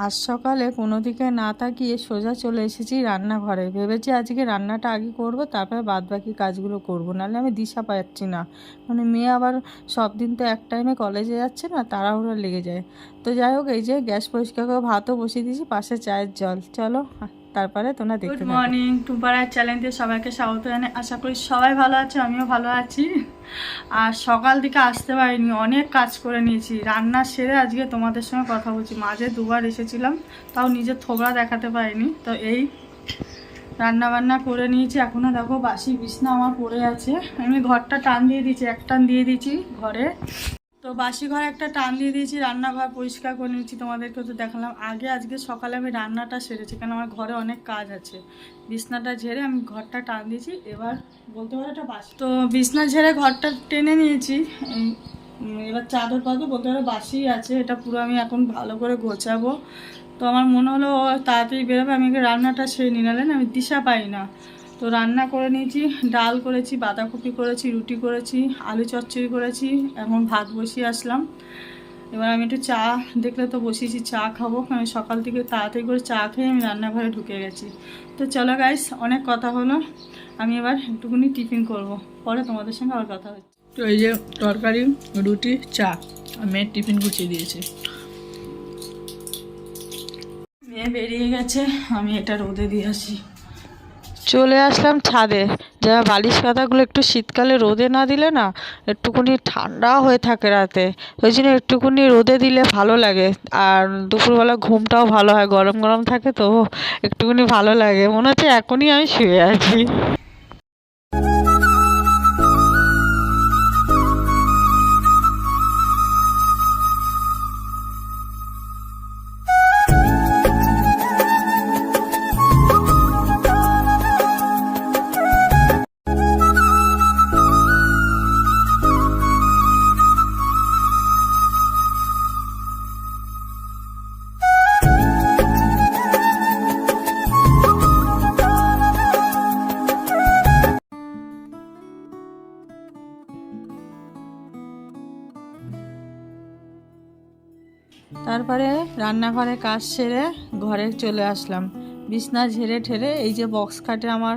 আজ সকালে কোনো দিকে না তাকিয়ে সোজা চলে এসেছি রান্নাঘরে। ভেবেছি আজকে রান্নাটা আগে করব, তারপরে বাদবাকি কাজগুলো করব, নাহলে আমি দিশা পাচ্ছি না। মানে মেয়ে আবার সব দিন তো এক টাইমে কলেজে যাচ্ছে না, তাড়াহুড়ো লেগে যায়। তো যাই হোক, এই যে গ্যাস পরিষ্কার করে ভাতও বসিয়ে দিয়েছি, পাশে চায়ের জল। চলো তারপরে তোমরা দেখতে থাকো। গুড মর্নিং, টুম্পারার চ্যানেলে সবাইকে স্বাগত জানাই। আশা করি সবাই ভালো আছে, আমিও ভালো আছি। আর সকাল থেকে আসতে পারিনি, অনেক কাজ করে নিয়েছি। রান্না সেরে আজকে তোমাদের সঙ্গে কথা বলছি। মাঝে দুবার এসেছিলাম, তাও নিজের থোবড়া দেখাতে পারিনি। তো এই রান্না বান্না করে নিয়েছি। এখনও দেখো বাসি বিছনা আমার পড়ে আছে। আমি ঘরটা টান দিয়ে দিয়েছি, এক টান দিয়ে দিয়েছি ঘরে। তো বাসি ঘরে একটা টান দিয়ে দিয়েছি, রান্নাঘর পরিষ্কার করে নিয়েছি। তোমাদেরকে তো দেখালাম আগে। আজকে সকালে আমি রান্নাটা সেরেছি, কারণ আমার ঘরে অনেক কাজ আছে। বিছনাটা ঝেড়ে আমি ঘরটা টান দিয়েছি। এবার বলতে পারো এটা বাসি। তো বিছনা ঝেড়ে ঘরটা টেনে নিয়েছি। এবার চাদর পাদর বলতে পারো বাসি আছে। এটা পুরো আমি এখন ভালো করে গোছাবো। তো আমার মনে হলো তাড়াতাড়ি বেরোবে, আমি রান্নাটা সেরে নিলাম, আমি দিশা পাই না। তো রান্না করে নিয়েছি, ডাল করেছি, বাঁধাকপি করেছি, রুটি করেছি, আলু চচ্চড়ি করেছি। এখন ভাত বসিয়ে আসলাম। এবার আমি একটু চা, দেখলে তো বসিয়েছি, চা খাবো। কারণ সকাল থেকে তাড়াতাড়ি করে চা খেয়ে আমি রান্নাঘরে ঢুকে গেছি। তো চলো গাইস, অনেক কথা হলো, আমি এবার একটুখানি টিফিন করব, পরে তোমাদের সঙ্গে আবার কথা হচ্ছে। তো এই যে তরকারি, রুটি, চা, মেয়ের টিফিন গুছিয়ে দিয়েছি। মেয়ে বেরিয়ে গেছে, আমি এটা রোদে দিয়ে আসি। চলে আসলাম ছাদে। যা বালিশ পাতাগুলো একটু শীতকালে রোদে না দিলে না একটুখানি ঠান্ডা হয়ে থাকে রাতে, ওই জন্য একটুখানি রোদে দিলে ভালো লাগে। আর দুপুরবেলা ঘুমটাও ভালো হয়, গরম গরম থাকে তো একটুখানি ভালো লাগে, মনে হচ্ছে এখনই আমি শুয়ে আছি। তারপরে রান্নাঘরে কাজ সেরে ঘরে চলে আসলাম। বিছনা ঝেড়ে ঠেড়ে এই যে বক্স খাটে আমার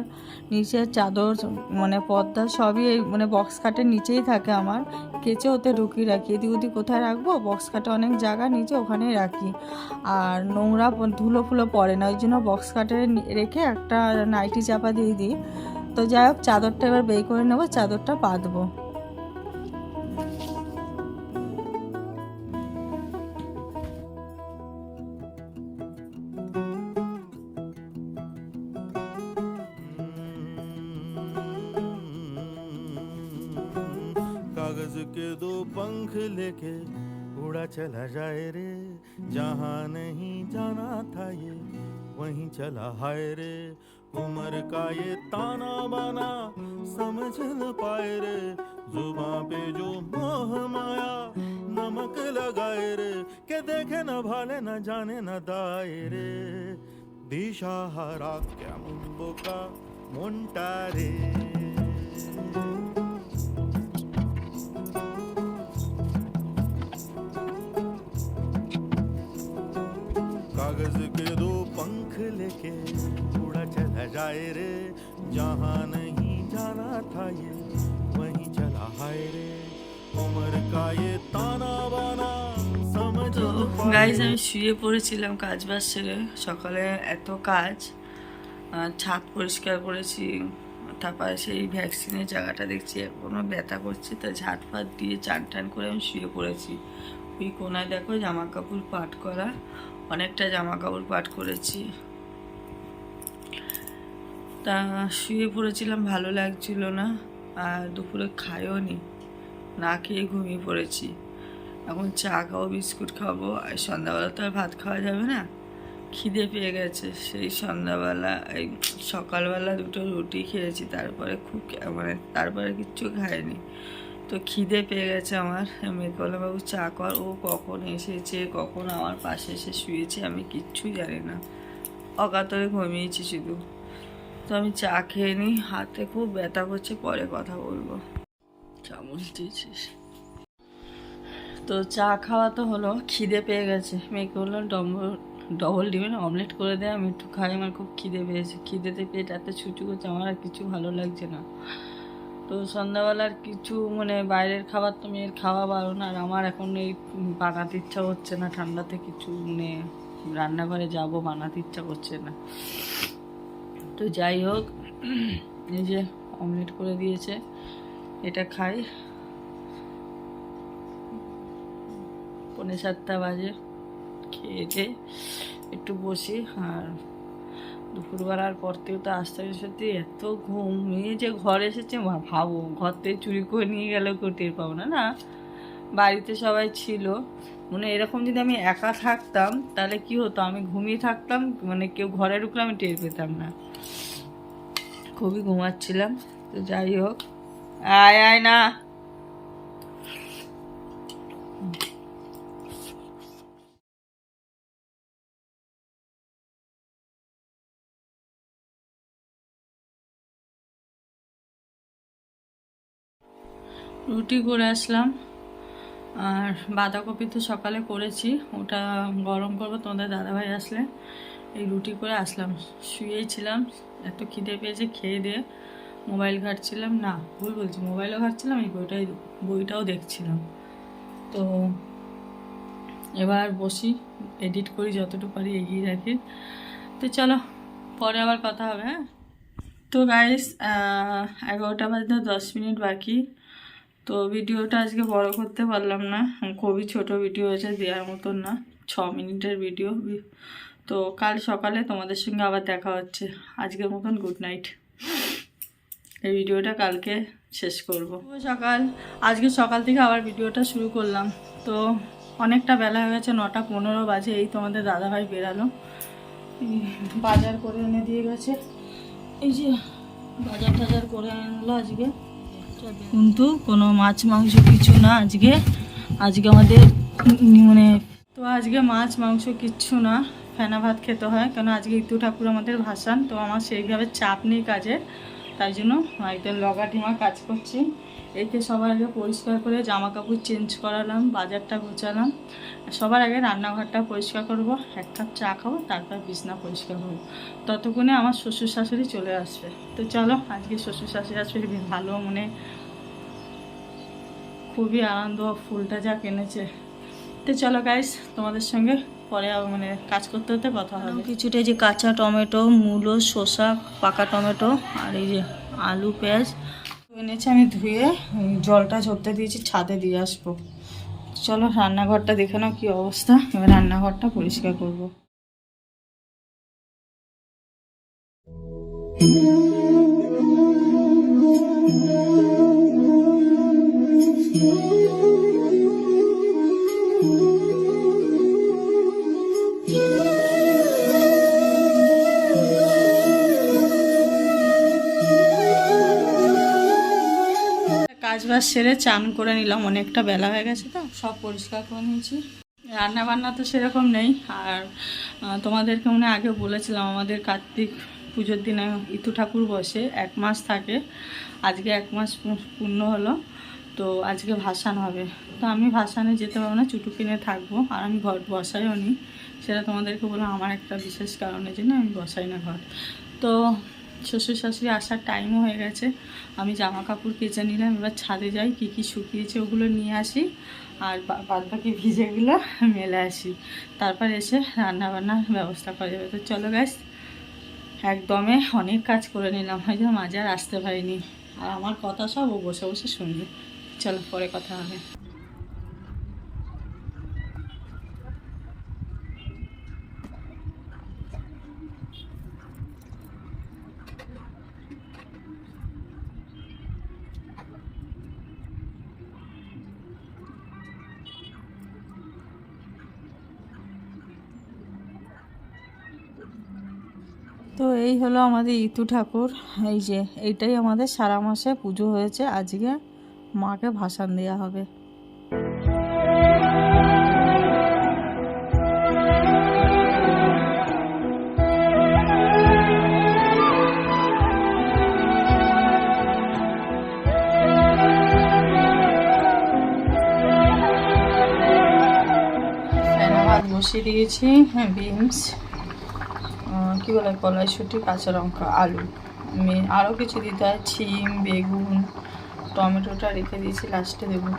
নিচের চাদর মানে পর্দা সবই এই মানে বক্স খাটের নিচেই থাকে আমার। কেচে ওতে ঢুকিয়ে রাখি। এদিক ওদিক কোথায় রাখবো, বক্স খাটে অনেক জায়গা নিচে, ওখানেই রাখি। আর নোংরা ধুলো ফুলো পড়ে না, ওই জন্য বক্স খাটে রেখে একটা নাইটি চাপা দিয়ে দিই। তো যাই হোক, চাদরটা এবার বের করে নেবো, চাদরটা পাতবো। कागज के दो पंख लेके उड़ा चला जाए रे, जहाँ नहीं जाना था ये वहीं चला हाय रे। उम्र का ये ताना बाना समझ न पाए रे, जुबां पे जो मोह माया नमक लगाए रे, के देखे न भाले न जाने न दाए रे। दिशा हरा क्या मुंबो का मुंटा रे। कागज के दो पंख लेके उड़ा चला जाए रे, जहाँ नहीं जाना था ये वहीं चला हाय रे। उम्र का ये ताना बाना समझ তো গাইজ, আমি শুয়ে পড়েছিলাম কাজ বাজ সেরে। সকালে এত কাজ, ছাদ পরিষ্কার করেছি, তারপরে সেই ভ্যাকসিনের জায়গাটা দেখছি এখনও ব্যথা করছে, তো ঝাঁট ফাট দিয়ে চান টান করে আমি শুয়ে পড়েছি। ওই কোনায় দেখো জামা কাপড় পাট করা, অনেকটা জামা কাপড় পাট করেছি। তা শুয়ে পড়েছিলাম, ভালো লাগছিল না। আর দুপুরে খাইও নি, না খেয়ে ঘুমিয়ে পড়েছি। এখন চা খাবো, বিস্কুট খাবো। আর সন্ধ্যাবেলা তো আর ভাত খাওয়া যাবে না, খিদে পেয়ে গেছে। সেই সন্ধ্যাবেলা এই সকালবেলা দুটো রুটি খেয়েছি, তারপরে তারপরে কিচ্ছু খাইনি। তো খিদে পেয়ে গেছে আমার। মেয়েকে বললাম বাবু চা কর। ও কখন এসেছে, কখন আমার পাশে এসে শুয়েছে আমি কিচ্ছু জানি না, অকাতরে ঘুমিয়েছি শুধু। তো আমি চা খেয়ে নিই, হাতে খুব ব্যথা করছে, পরে কথা বলবো। চামচ দিয়েছিস? তো চা খাওয়া তো হলো, খিদে পেয়ে গেছে। মেয়েকে বললাম ডবল ডিমের অমলেট করে দেয়, আমি একটু খাই। আমার খুব খিদে পেয়েছে, খিদেতে পেট এত ছুটু করছে, আমার আর কিছু ভালো লাগছে না। তো সন্ধ্যাবেলার কিছু মানে বাইরের খাবার তো মেয়ের খাওয়া বারণ, আর আমার এখন এই বানাতে ইচ্ছা হচ্ছে না, ঠান্ডাতে কিছু মানে রান্নাঘরে যাব বানাতে ইচ্ছা করছে না। তো যাই হোক, এই যে অমলেট করে দিয়েছে, এটা খাই। 6:45 বাজে, খেয়ে একটু বসি। আর দুপুরবেলার পর থেকে তো আস্তে আস্তে এত ঘুম, মেয়ে যে ঘর এসেছে ভাবো, ঘর থেকে চুরি করে নিয়ে গেলেও কেউ টের পাবো না। না, বাড়িতে সবাই ছিল, মানে এরকম যদি আমি একা থাকতাম তাহলে কি হতো, আমি ঘুমিয়ে থাকতাম, মানে কেউ ঘরে ঢুকলে আমি টের পেতাম না। খুবই ঘুমাচ্ছিলাম। তো যাই হোক, আয় আয় না, রুটি করে আসলাম। আর বাঁধাকপি তো সকালে করেছি, ওটা গরম করবো তোমাদের দাদাভাই আসলে। এই রুটি করে আসলাম, শুয়েই ছিলাম, এত খিদে পেয়েছে, খেয়ে দিয়ে মোবাইল ঘাঁটছিলাম। না, ভুল বলছি, মোবাইলও ঘাঁটছিলাম, এই বইটাও দেখছিলাম। তো এবার বসি, এডিট করি, যতটুকু পারি এগিয়ে রাখি। তো চলো, পরে আবার কথা হবে। হ্যাঁ, তো গাইস 11টা বাজতে 10 মিনিট বাকি। তো ভিডিওটা আজকে বড় করতে পারলাম না, খুবই ছোট ভিডিও হয়েছে, দেওয়ার মতন না, 6 মিনিটের ভিডিও। তো কাল সকালে তোমাদের সঙ্গে আবার দেখা হচ্ছে। আজকের মতন গুড নাইট। এই ভিডিওটা কালকে শেষ করব। সকাল, আজকে সকাল থেকে আবার ভিডিওটা শুরু করলাম। তো অনেকটা বেলা হয়ে গেছে, 9:15 বাজে। এই তোমাদের দাদাভাই বেরালো, বাজার করে এনে দিয়ে গেছে। এই যে বাজার টাজার করে আনলো আজকে, কিন্তু কোনো মাছ মাংস কিছু না আজকে। আজকে আমাদের মানে, তো আজকে মাছ মাংস কিচ্ছু না, ফেনা ভাত খেতে হয়, কেন আজকে ইতু ঠাকুর আমাদের ভাসান। তো আমার সেইভাবে চাপ নেই কাজে, তাই জন্য একদম লগা ঢিমা কাজ করছি। একে সবার আগে পরিষ্কার করে জামা কাপড় চেঞ্জ করালাম, বাজারটা গোছালাম। সবার আগে রান্নাঘরটা পরিষ্কার করব, 1 কাপ চা খাবো, তারপর বিছনা পরিষ্কার করবো। ততক্ষণে আমার শ্বশুর শাশুড়ি চলে আসবে। তো চলো, আজকে শ্বশুর শাশুড়ি আসবে, ভালো মানে খুবই আনন্দ, ফুলটা যা কিনেছে। তো চলো গাইস, তোমাদের সঙ্গে পরে মানে কাজ করতে করতে কথা হবে। কিছুটা যে কাঁচা টমেটো, মূলো, শসা, পাকা টমেটো, আর এই যে আলু পেঁয়াজ এনেছে, আমি ধুয়ে জলটা ঝরতে দিয়েছি, ছাদে দিয়ে আসবো। চলো রান্নাঘরটা দেখে নাও কি অবস্থা, এবার রান্নাঘরটা পরিষ্কার করবো। কাজ বাজ সেরে চান করে নিলাম, অনেকটা বেলা হয়ে গেছে, তো সব পরিষ্কার করে নিয়েছি। রান্না বান্না তো সেরকম নেই। আর তোমাদেরকে মনে আগে বলেছিলাম, আমাদের কার্তিক পুজোর দিনে ইতু ঠাকুর বসে 1 মাস থাকে। আজকে 1 মাস পূর্ণ হলো, তো আজকে ভাসান হবে। তো আমি ভাসানে যেতে পারবো না, চুটু কিনে থাকবো, আর আমি ঘর বসাইও নি। সেটা তোমাদেরকে বললাম, আমার একটা বিশেষ কারণের জন্য আমি বসাই না ঘর। তো শ্বশুর শাশুড়ি আসার টাইমও হয়ে গেছে, আমি জামা কাপড় কেচে নিলাম। এবার ছাদে যাই, কী কী শুকিয়েছে ওগুলো নিয়ে আসি, আর বাদ বাকি ভিজেগুলো মেলে আসি, তারপর এসে রান্নাবান্নার ব্যবস্থা করা যাবে। তো চলো গাইস, একদমে অনেক কাজ করে নিলাম, হয়তো মাঝে আর আসতে পারিনি। আর আমার কথা সব ও বসে বসে শুনবে। চলো পরে কথা হবে। তো এই হলো আমাদের ইতু ঠাকুর। এই যে এইটাই আমাদের সারা মাসে পুজো হয়েছে, আজকে মাকে ভাসান দেওয়া হবে। বসিয়ে দিয়েছি। হ্যাঁ, বিনস, কী বলে, কড়াইশুঁটি, কাঁচা লঙ্কা, আলু, আরও কিছু দিতে হয়, শিম, বেগুন, টমেটোটা রেখে দিয়েছি, লাস্টে দেবো।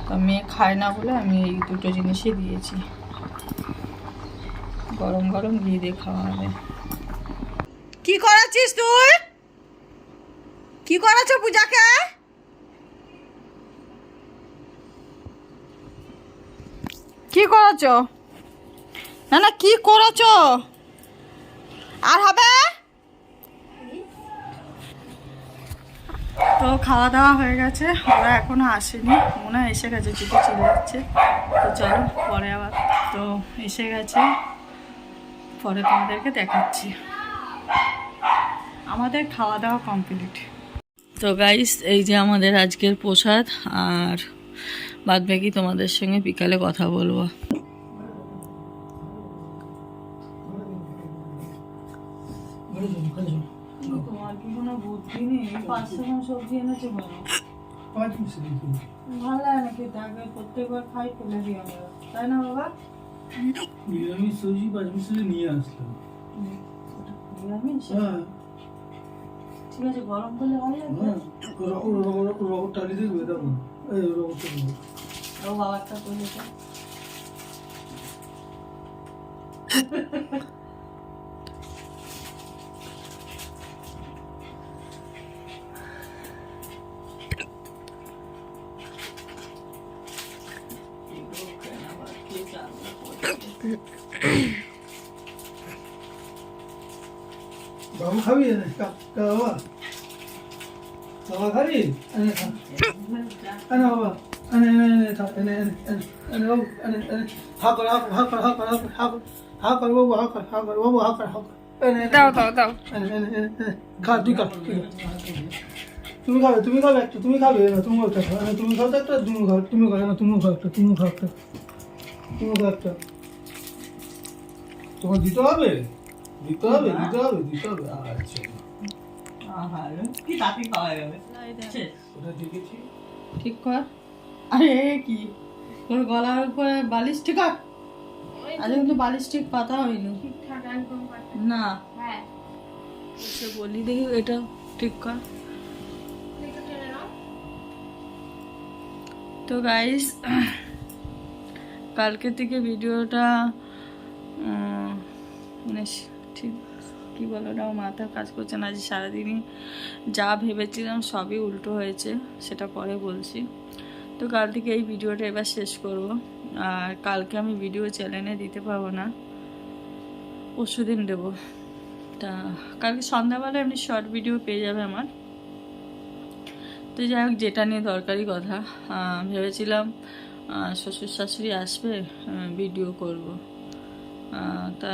তো মেয়ে খায় না বলে আমি এই দুটো জিনিসই দিয়েছি। গরম গরম ঘি দিয়ে খাওয়া হবে। কি করাচ্ছিস তুই? কি করাচ্ছ পূজাকে? কি করাচ্ছ? না না, কি করাচ্ছ? আর হবে? তো খাওয়া দাওয়া হয়ে গেছে, ওরা এখনো আসেনি, মনে হয় এসে গেছে, ছুটি চলে যাচ্ছে। তো চলো পরে আবার, তো এসে গেছে, পরে তোমাদেরকে দেখাচ্ছি। আমাদের খাওয়া দাওয়া কমপ্লিট। তো গাইস, এই যে আমাদের আজকের প্রসাদ, আর বাদ বাকি তোমাদের সঙ্গে বিকালে কথা বলবো। তোমার কি কোনো বুদ্ধি নেই? 500 গ্রাম সবজি এনেছে কেন? ভালো লাগে না খেতে, আগে প্রত্যেকবার খাই ফেলে দিই আমরা, তাই না বাবা? নিরামিষ সবজি 5 মিনিটে নিয়ে আসলাম। নিরামিষ? ঠিক আছে, গরম করলে ভালো লাগবে। রবট টালি দেখবে, দেখো এই রবটটা ও বাবারটা করলে তো বাবু খাবি? বাবা বাবা খাবি? বাবা বাবু হা কর, হা কর, হা কর, হা কর, হা কর বাবু, হা কর, হা কর বাবু, হা কর, হা কর। দাও দাও দাও। খা, তুই খা, তুমি খাবে, তুমি খাবে একটা, তুমি খাবে না, তুমি একটা খাও, তুমি খাও তো একটা, তুমি খাও, তুমি খাও না, তুমি খাও একটা, তুমি খাও একটা, তুমি খাও একটা। তোমার দিতে হবে, দিতে হবে, দিতে হবে, দিতে হবে। আচ্ছা, কি তাতি খাওয়া যাবে? ওটা দেখেছি। ঠিক কর। আরে কি তোর গলার উপরে বালিশ ঠিক কর। আজ কিন্তু বালিশ ঠিক পাতা হয়নি না। সে বলি দেখি এটা ঠিক কর। তো গাইস, কালকে থেকে ভিডিওটা মানে ঠিক কী বলো, ওটাও মাথা কাজ করছে না। আজ সারাদিনই যা ভেবেছিলাম সবই উল্টো হয়েছে, সেটা পরে বলছি। তো কাল থেকে এই ভিডিওটা এবার শেষ করব। আর কালকে আমি ভিডিও চ্যানেলে দিতে পারবো না, পরশুদিন দেবো। তা কালকে সন্ধ্যাবেলা এমনি শর্ট ভিডিও পেয়ে যাবে আমার। তো যাই হোক, যেটা নিয়ে দরকারি কথা, ভেবেছিলাম শ্বশুর শাশুড়ি আসবে, ভিডিও করব, তা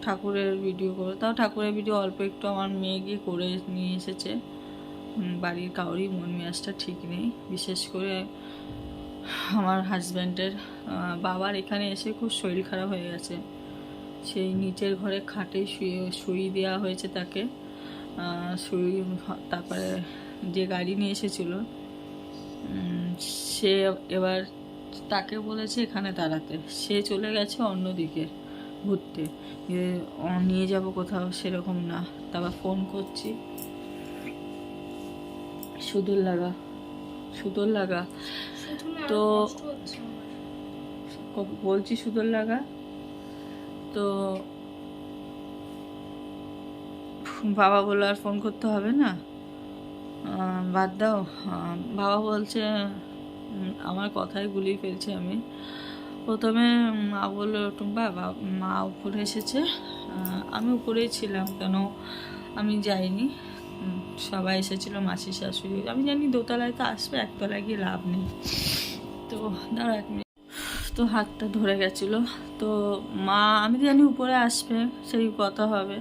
ঠাকুরের ভিডিও করবো। তাও ঠাকুরের ভিডিও অল্প একটু আমার মেয়ে গিয়ে করে নিয়ে এসেছে। বাড়ির কাউরই মন মেজাজটা ঠিক নেই, বিশেষ করে আমার হাজব্যান্ডের। বাবার এখানে এসে খুব শরীর খারাপ হয়ে গেছে। সেই নিচের ঘরে খাটে শুয়ে দেওয়া হয়েছে তাকে, তারপরে যে গাড়ি নিয়ে এসেছিলো সে এবার তাকে বলেছে এখানে দাঁড়াতে, সে চলে গেছে অন্যদিকে ঘুরতে, নিয়ে যাব কোথাও সেরকম না। তারপর ফোন করছি, সুদূর লাগা তো বলছি সুদূর লাগা। তো বাবা বললো আর ফোন করতে হবে না, বাদ দাও। বাবা বলছে, আমার কথাই গুলিয়ে ফেলছি আমি। প্রথমে মা বললো টুম্পা, মা উপরে এসেছে, আমি উপরেই ছিলাম, কেন আমি যাইনি, সবাই এসেছিলো, মাসি শাশুড়ি। আমি জানি দোতলায় তো আসবে, একতলায় গিয়ে লাভ নেই। তো দাঁড়া এক মিনিট, তো হাতটা ধরে গেছিলো। তো মা, আমি তো জানি উপরে আসবে, সেই কথা হবে।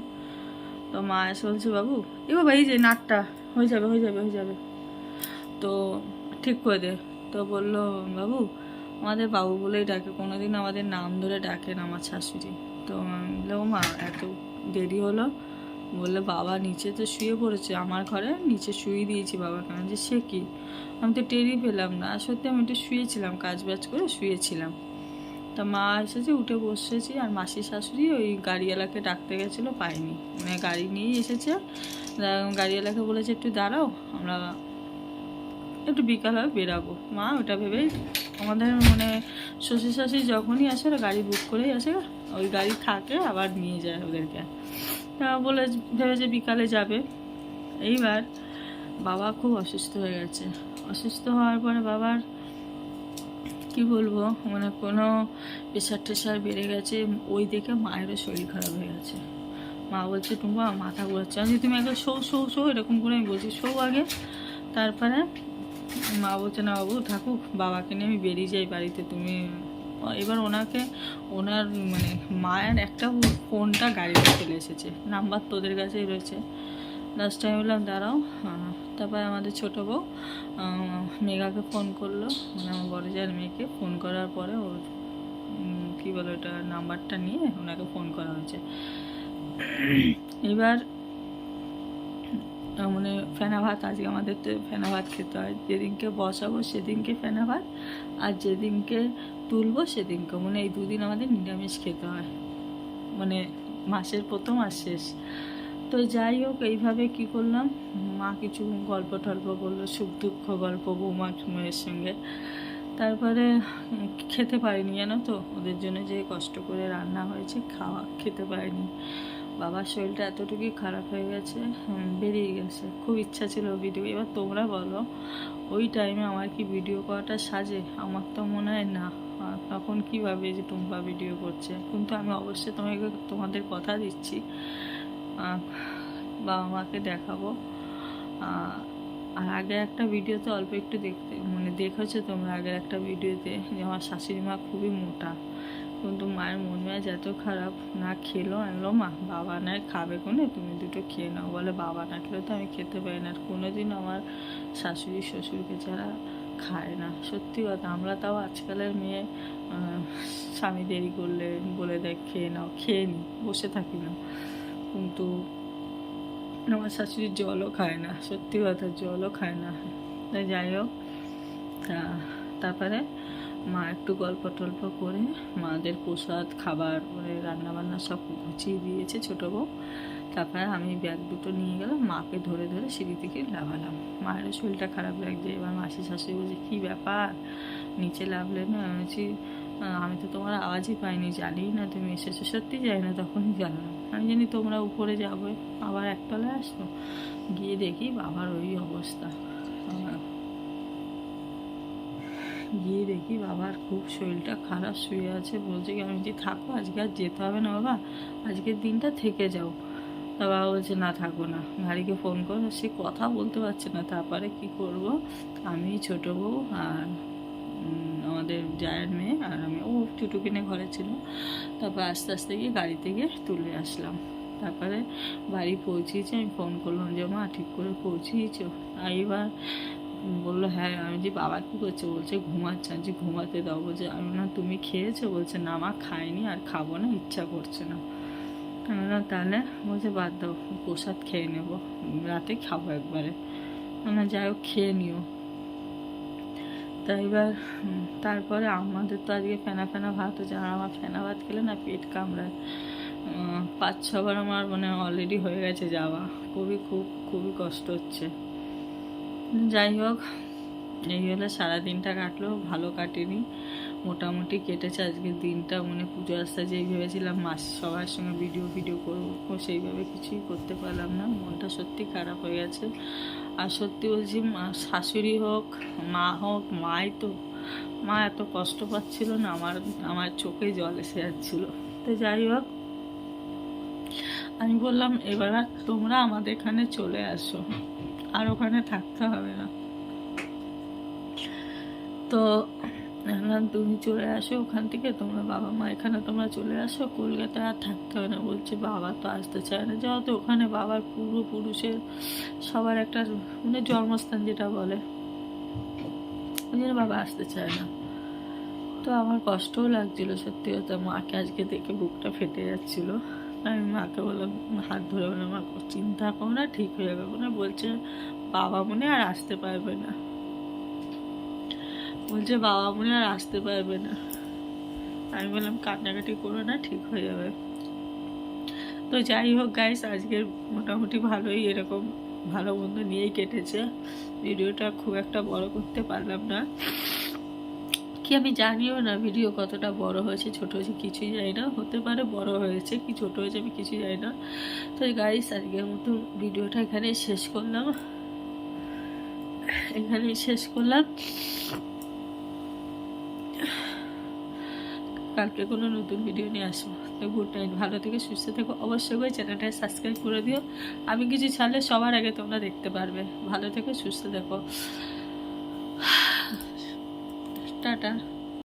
তো মা এসে বলছে, বাবু এ বাবা, এই যে নাটটা হয়ে যাবে, তো ঠিক করে দে। তো বললো, বাবু আমাদের বাবু বলেই ডাকে, কোনোদিন আমাদের নাম ধরে ডাকেন আমার শাশুড়ি। তো আমি বললাম, মা এত দেরি হলো? বললে, বাবা নিচে তো শুয়ে পড়েছে, আমার ঘরে নিচে শুয়ে দিয়েছি বাবার। কারণ যে সে কি, আমি তো টেরই পেলাম না। সত্যি আমি একটু শুয়েছিলাম, কাজ বাজ করে শুয়েছিলাম। তা মা এসেছে, উঠে বসেছি, আর মাসির শাশুড়ি ওই গাড়িওয়ালাকে ডাকতে গেছিলো, পাইনি, মানে গাড়ি নিয়েই এসেছে। গাড়িওয়ালাকে বলেছে একটু দাঁড়াও, আমরা একটু বিকাল হবে বেরাবো। মা ওটা ভেবেই আমাদের মানে শ্বশুর শাশুড়ি যখনই আসে ওরা গাড়ি বুক করেই আসে, ওই গাড়ি থাকে আবার নিয়ে যায় ওদেরকে। তা বলে ভেবেছে বিকালে যাবে। এইবার বাবা খুব অসুস্থ হয়ে গেছে। অসুস্থ হওয়ার পরে বাবার কি বলবো, মানে কোনো প্রেশার টেশার বেড়ে গেছে, ওই দেখে মায়েরও শরীর খারাপ হয়ে গেছে। মা বলছে টুম্পা মাথা ঘুরাচ্ছে, আমি তুমি একবার শো এরকম করে আমি বলছি শো আগে। তারপরে মা বলছে না বাবু থাকুক, বাবাকে নিয়ে আমি বেরিয়ে যাই বাড়িতে, তুমি এবার ওনার মানে মায়ের একটা ফোনটা গাড়িতে চলে এসেছে, নাম্বার তোদের কাছেই রয়েছে। লাস্ট টাইম বললাম দাঁড়াও। তারপরে আমাদের ছোটো বউ মেঘাকে ফোন করলো, মানে আমার বড় জায়ের মেয়েকে ফোন করার পরে ওর কী বলে ওটা নাম্বারটা নিয়ে ওনাকে ফোন করা হয়েছে। এবার মানে ফেনা ভাত, আজকে আমাদের তো ফেনা ভাত খেতে হয়, যেদিনকে বসাবো সেদিনকে ফেনা ভাত, আর যেদিনকে তুলবো সেদিনকে, মানে এই দুদিন আমাদের নিরামিষ খেতে হয়, মানে মাসের প্রথম আর শেষ। তো যাই হোক, এইভাবে কি করলাম, মা কিছু গল্প টল্প বললো, সুখ দুঃখ গল্প বৌমা ঠুমের সঙ্গে। তারপরে খেতে পারিনি জানো তো, ওদের জন্য যে কষ্ট করে রান্না হয়েছে খেতে পারিনি। বাবার শরীরটা এতটুকুই খারাপ হয়ে গেছে, বেরিয়ে গেছে। খুব ইচ্ছা ছিল ভিডিও, এবার তোমরা বলো ওই টাইমে আমার কি ভিডিও করাটা সাজে? আমার তো মনে হয় না। তখন কীভাবে যে টুম্পা ভিডিও করছে, কিন্তু আমি অবশ্যই তোমাদের কথা দিচ্ছি বাবা মাকে দেখাবো। আর আগে একটা ভিডিওতে অল্প একটু দেখেছো তোমরা, আগের একটা ভিডিওতে যে আমার শাশুড়ি মা খুবই মোটা, কিন্তু মায়ের মন মেজাজ এত খারাপ, না খেলো। আনলো মা বাবা নয় খাবে কোনে, তুমি দুটো খেয়ে নাও, বলে বাবা না খেলে তো আমি খেতে পারি না। আর কোনোদিন আমার শাশুড়ি শ্বশুরকে ছাড়া খায় না, সত্যি কথা। আমরা তাও আজকালের মেয়ে স্বামী দেরি করলে বলে দেয় খেয়ে নাও, খেয়ে নি, বসে থাকি না, কিন্তু আমার শাশুড়ি জলও খায় না, সত্যি কথা, জলও খায় না। তাই যাই হোক, তারপরে মা একটু গল্প টল্প করে মাদের প্রসাদ খাবার মানে রান্নাবান্না সব গুছিয়ে দিয়েছে ছোটো বউ। তারপরে আমি ব্যাগ দুটো নিয়ে গেলাম, মাকে ধরে ধরে সিঁড়ি থেকে লাভালাম। মায়েরও শরীরটা খারাপ লাগছে। এবার মাসি শাশুড়ি বলছে কী ব্যাপার নিচে লাভলে না? আমি বলছি আমি তো তোমার আওয়াজই পাইনি, জানি না তুমি এসেছো। সত্যি যাই না, তখনই জানলাম। আমি জানি তোমরা উপরে যাবে, আবার একতলায় আসবো। গিয়ে দেখি বাবার ওই অবস্থা। গিয়ে দেখি বাবার খুব শরীরটা খারাপ, শুয়ে আছে। বলছে কি, আমি যে থাকো আজকে আর যেতে হবে না বাবা, আজকের দিনটা থেকে যাও। তা বাবা বলছে না থাকবো না, গাড়িকে ফোন করো। সে কথা বলতে পারছে না। তারপরে কি করব, আমি ছোটো বউ আর আমাদের জায়ের মেয়ে আর আমি, ও টুটুকিনে ঘরে ছিল। তারপর আস্তে আস্তে গিয়ে গাড়িতে গিয়ে তুলে আসলাম। তারপরে বাড়ি পৌঁছিয়েছি, আমি ফোন করলাম যে মা ঠিক করে পৌঁছিয়েছো? আর এবার বললো হ্যাঁ। আমি যে বাবা কী করছে? বলছে ঘুমাচ্ছে। আমি যে ঘুমাতে দাও। বলছে আমি না তুমি খেয়েছো? বলছে না মা খাইনি, আর খাবো না, ইচ্ছা করছে না। আমি না তাহলে, বলছে বাদ দাও, প্রসাদ খেয়ে নেবো, রাতে খাবো একবারে। না যাই হোক খেয়ে নিও। তাই এবার তারপরে আমাদের তো আজকে ফেনা ভাত হচ্ছে, আর আমার ফেনা ভাত খেলে না পেট কামড়ায়। 5-6 বার আমার মানে অলরেডি হয়ে গেছে যাওয়া, খুবই কষ্ট হচ্ছে। যাই হোক, এই হলে সারাদিনটা কাটলো, ভালো কাটেনি, মোটামুটি কেটেছে আজকের দিনটা। মানে পুজো আসতে যেই ভেবেছিলাম সবার সঙ্গে ভিডিও করবো, সেইভাবে কিছুই করতে পারলাম না। মনটা সত্যি খারাপ হয়ে গেছে। আর সত্যি বলছি, শাশুড়ি হোক মা এত কষ্ট পাচ্ছিল না, আমার চোখে জল এসে যাচ্ছিলো। তো যাই হোক, আমি বললাম এবার তোমরা আমাদের এখানে চলে আসো, আর ওখানে থাকতে হবে না। তো তুমি চলে আসো ওখান থেকে, তোমরা বাবা মা এখানে তোমরা চলে আসো, কলকাতায় আর থাকতে হবে না। বলছে বাবা তো আসতে চায় না। যাও তো, ওখানে বাবার পূর্বপুরুষের সবার একটা মানে জন্মস্থান যেটা বলে, ওই জন্য বাবা আসতে চায় না। তো আমার কষ্টও লাগছিলো সত্যি কথা। মাকে আজকে দেখে বুকটা ফেটে যাচ্ছিলো। আমি মাকে বললাম, হাত ধরে বললাম মা চিন্তা করো না, ঠিক হয়ে যাবে। না বলছে বাবা মনে আর আসতে পারবে না, বলছে বাবা মনে আর আসতে পারবে না। আমি বললাম কান্নাকাটি করো না, ঠিক হয়ে যাবে। তো যাই হোক গাইস, আজকের মোটামুটি ভালোই এরকম ভালো মন্দ নিয়েই কেটেছে। ভিডিওটা খুব একটা বড় করতে পারলাম না, কি আমি জানিও না ভিডিও কতটা বড় হয়েছে ছোট হয়েছে কিছুই জানি না, হতে পারে বড় হয়েছে কি ছোট হয়েছে আমি কিছুই জানি না। তো গাইস আজকের মতো ভিডিওটা এখানেই শেষ করলাম, কালকে কোনো নতুন ভিডিও নিয়ে আসবো। তো গুড নাইট, ভালো থেকে সুস্থ থেকো, অবশ্যই করে চ্যানেলটা সাবস্ক্রাইব করে দিও, আমি কিছু ছাড়লে সবার আগে তোমরা দেখতে পারবে। ভালো থেকো, সুস্থ থেকো, টাটা।